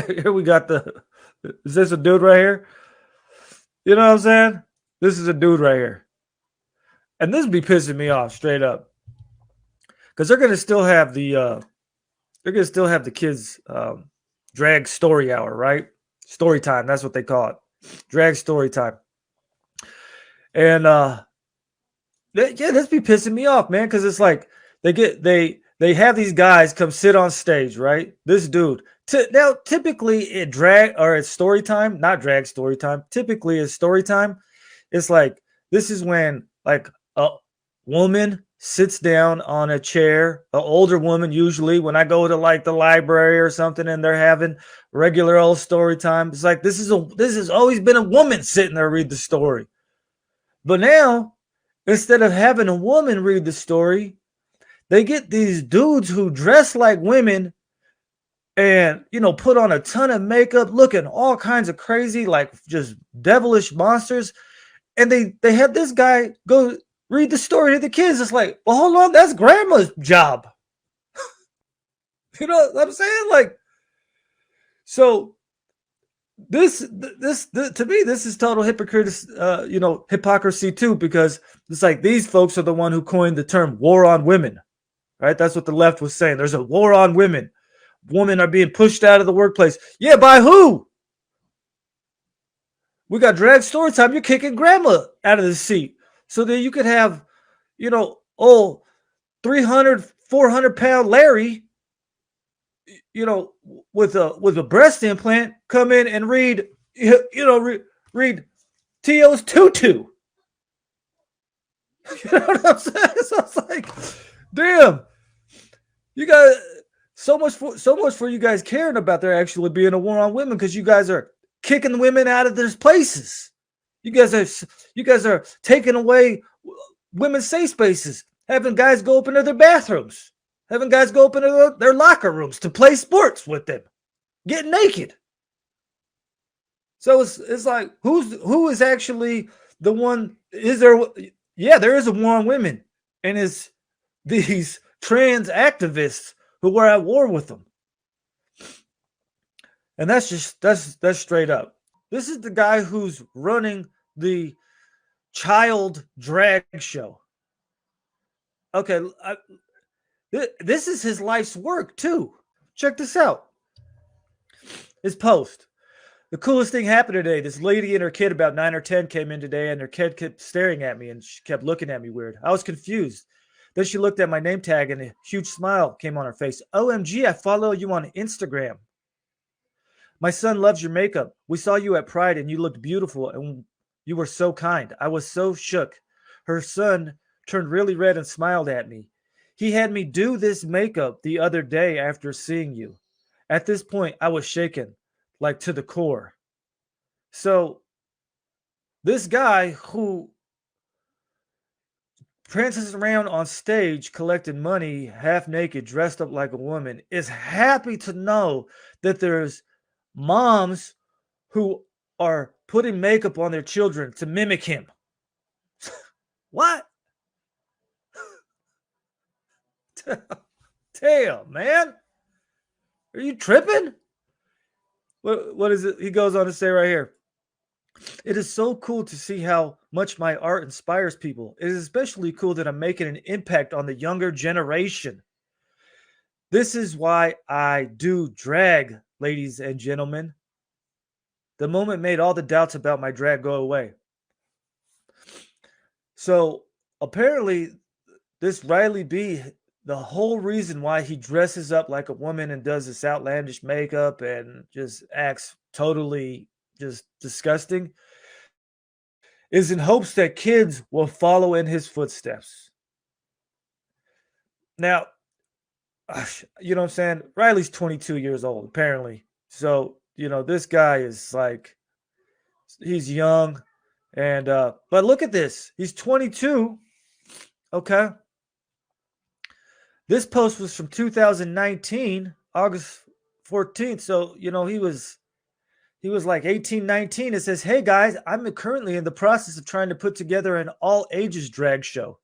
Here we got is this a dude right here? You know what I'm saying? This is a dude right here. And this be pissing me off straight up. Because they're gonna still have the kids drag story hour, right? Story time, that's what they call it. Drag story time. And yeah, this be pissing me off, man, because it's like they have these guys come sit on stage, right? This dude. Now, typically at drag or at story time, not drag story time, typically at story time, it's like this is when like a woman sits down on a chair, an older woman usually. When I go to like the library or something, and they're having regular old story time, it's like this has always been a woman sitting there read the story. But now, instead of having a woman read the story, they get these dudes who dress like women and, put on a ton of makeup, looking all kinds of crazy, like just devilish monsters. And they have this guy go read the story to the kids. It's like, well, hold on, that's grandma's job. You know what I'm saying? Like, so this to me, this is total hypocrisy too, because it's like these folks are the one who coined the term war on women, right? That's what the left was saying. There's a war on women. Women are being pushed out of the workplace. Yeah, by who? We got drag story time. You're kicking grandma out of the seat. So then you could have, 300, 400-pound Larry, with a breast implant come in and read T.O.'s tutu. You know what I'm saying? So it's like, damn, you got so much for you guys caring about there actually being a war on women, because you guys are kicking women out of their places. You guys are taking away women's safe spaces, having guys go up into their bathrooms, having guys go up into their locker rooms to play sports with them, get naked. So it's like, who is actually the one? Is there? Yeah, there is a war on women, and it's these trans activists who were at war with them. And that's straight up. This is the guy who's running the child drag show. Okay, this is his life's work too. Check this out. His post. The coolest thing happened today. This lady and her kid, about 9 or 10, came in today, and her kid kept staring at me, and she kept looking at me weird. I was confused. Then she looked at my name tag, and a huge smile came on her face. OMG, I follow you on Instagram. My son loves your makeup. We saw you at Pride, and you looked beautiful, and you were so kind. I was so shook. Her son turned really red and smiled at me. He had me do this makeup the other day after seeing you. At this point, I was shaken, like to the core. So this guy who prances around on stage collecting money, half naked, dressed up like a woman, is happy to know that there's moms who are putting makeup on their children to mimic him. What? Damn, man. Are you tripping? What is it? He goes on to say right here. It is so cool to see how much my art inspires people. It is especially cool that I'm making an impact on the younger generation. This is why I do drag, ladies and gentlemen. The moment made all the doubts about my drag go away. So apparently, this Riley B, the whole reason why he dresses up like a woman and does this outlandish makeup and just acts totally just disgusting is in hopes that kids will follow in his footsteps. Now, you know what I'm saying? Riley's 22 years old, apparently. So, this guy is like, he's young. And, but look at this. He's 22. Okay. This post was from 2019, August 14th. So, he was like 18, 19. It says, hey guys, I'm currently in the process of trying to put together an all ages drag show.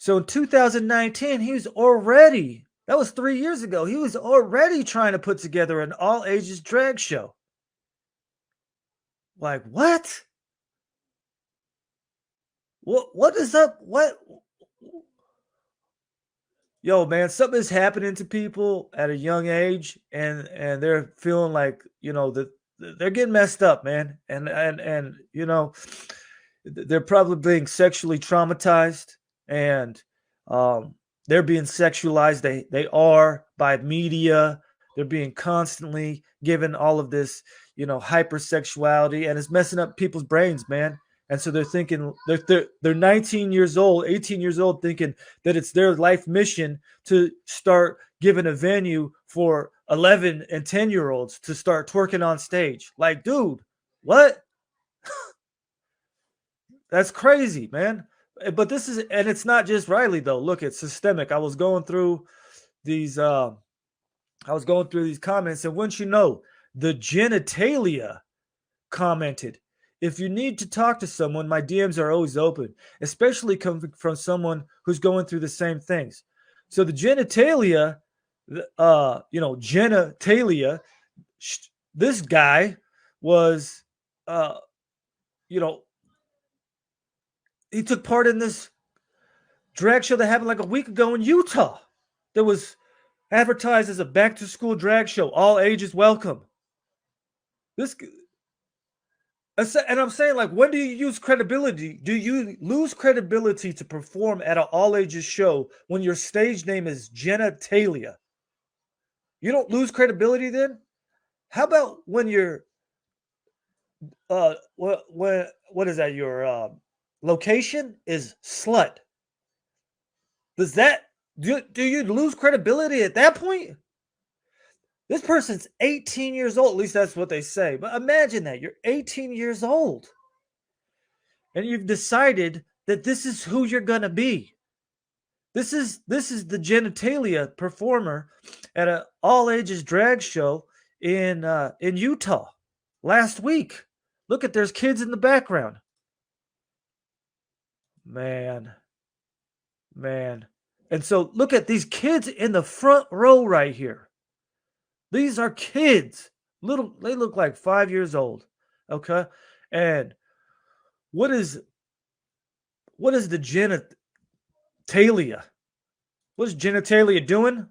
So in 2019, that was 3 years ago, he was already trying to put together an all ages drag show. Like, what? What is up? What? Yo, man, something is happening to people at a young age, and they're feeling like, that they're getting messed up, man, and they're probably being sexually traumatized, and um, they're being sexualized. They are by media. They're being constantly given all of this, hypersexuality, and it's messing up people's brains, man. And so they're thinking they're 19 years old, 18 years old, thinking that it's their life mission to start giving a venue for 11 and 10-year-olds to start twerking on stage. Like, dude, what? That's crazy, man. But and it's not just Riley though. Look, it's systemic. I was going through these comments, and once you know, the genitalia commented, if you need to talk to someone, my DMs are always open, especially coming from someone who's going through the same things. So the genitalia, genitalia, this guy was, he took part in this drag show that happened like a week ago in Utah. That was advertised as a back to school drag show, all ages welcome. And I'm saying, like, when do you use credibility? Do you lose credibility to perform at an all ages show when your stage name is genitalia? You don't lose credibility then? How about when you're what is that? Your location is slut. Does that do you lose credibility at that point? This person's 18 years old. At least that's what they say. But imagine that. You're 18 years old. And you've decided that this is who you're going to be. This is the genitalia performer at an all ages drag show in Utah last week. Look at, there's kids in the background. Man. And so look at these kids in the front row right here. These are kids. They look like 5 years old. Okay? And what is the genitalia? What is genitalia doing?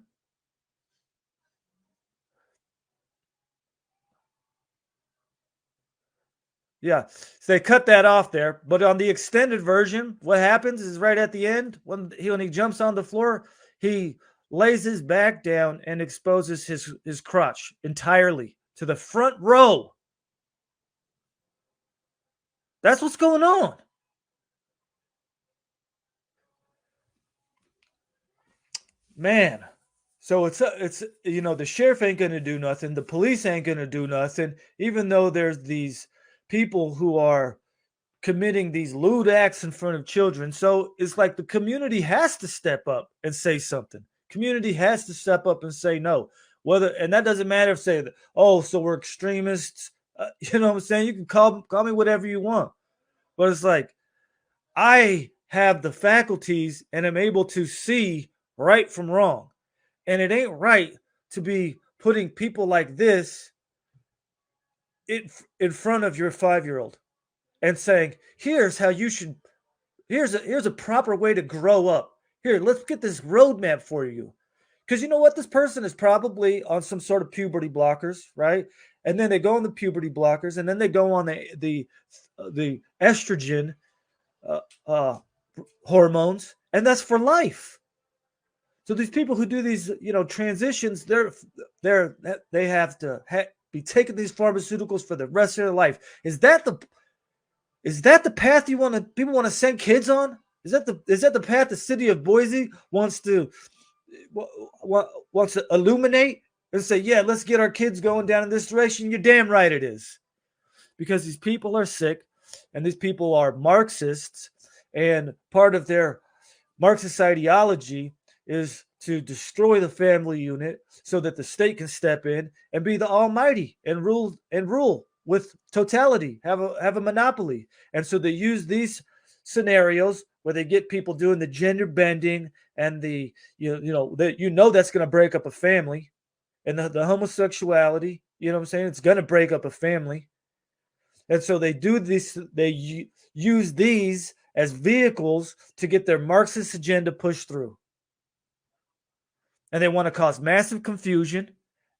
Yeah, so they cut that off there. But on the extended version, what happens is right at the end, when he jumps on the floor, he lays his back down and exposes his crotch entirely to the front row. That's what's going on. Man. So it's the sheriff ain't going to do nothing. The police ain't going to do nothing, even though there's these people who are committing these lewd acts in front of children. So it's like the community has to step up and say something. Community has to step up and say no. And that doesn't matter if say, oh, so we're extremists. You know what I'm saying? You can call me whatever you want. But it's like, I have the faculties and am able to see right from wrong. And it ain't right to be putting people like this in front of your 5-year-old and saying, here's how you should, here's a proper way to grow up. Here, let's get this roadmap for you. Because you know what? This person is probably on some sort of puberty blockers, right? And then they go on the puberty blockers, and then they go on the estrogen hormones, and that's for life. So these people who do these, transitions, they have to be taking these pharmaceuticals for the rest of their life. Is that the path people want to send kids on? Is that the path the city of Boise wants to illuminate and say, yeah, let's get our kids going down in this direction? You're damn right it is. Because these people are sick, and these people are Marxists, and part of their Marxist ideology is to destroy the family unit so that the state can step in and be the almighty and rule with totality, have a monopoly. And so they use these scenarios where they get people doing the gender bending and the that's going to break up a family, and the homosexuality. You know what I'm saying? It's going to break up a family, and so they do this. They use these as vehicles to get their Marxist agenda pushed through, and they want to cause massive confusion,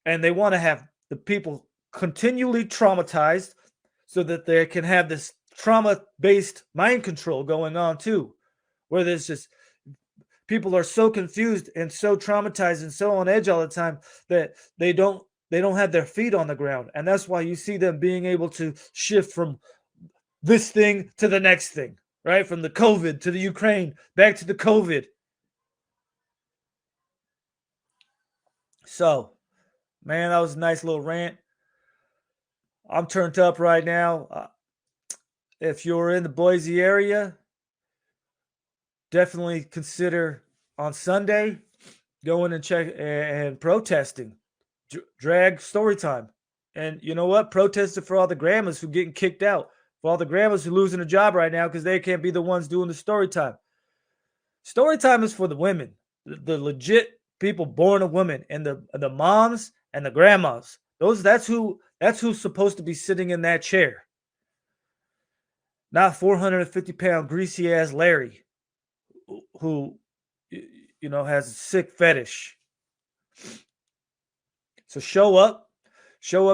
and they want to have the people continually traumatized so that they can have this trauma-based mind control going on too, where there's just people are so confused and so traumatized and so on edge all the time that they don't have their feet on the ground. And that's why you see them being able to shift from this thing to the next thing, right? From the COVID to the Ukraine, back to the COVID. So, man, that was a nice little rant. I'm turned up right now. If you're in the Boise area, definitely consider on Sunday going and check and protesting. Drag story time. And you know what? Protesting for all the grandmas who getting kicked out, for all the grandmas who losing a job right now because they can't be the ones doing the story time. Story time is for the women, the legit people born a woman, and the moms and the grandmas. That's who's supposed to be sitting in that chair. Not 450-pound greasy ass Larry, who has a sick fetish. So show up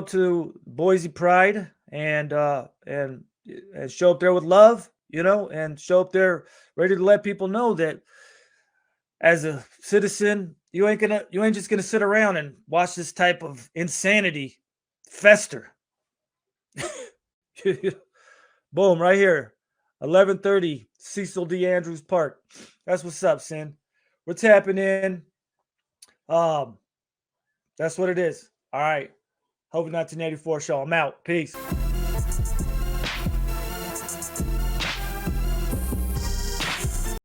to Boise Pride and show up there with love, and show up there ready to let people know that as a citizen, you ain't just gonna sit around and watch this type of insanity fester. Boom, right here, 11:30, Cecil D. Andrus Park. That's what's up, Sin. We're tapping in. That's what it is. All right. Hope 1984 show. I'm out. Peace.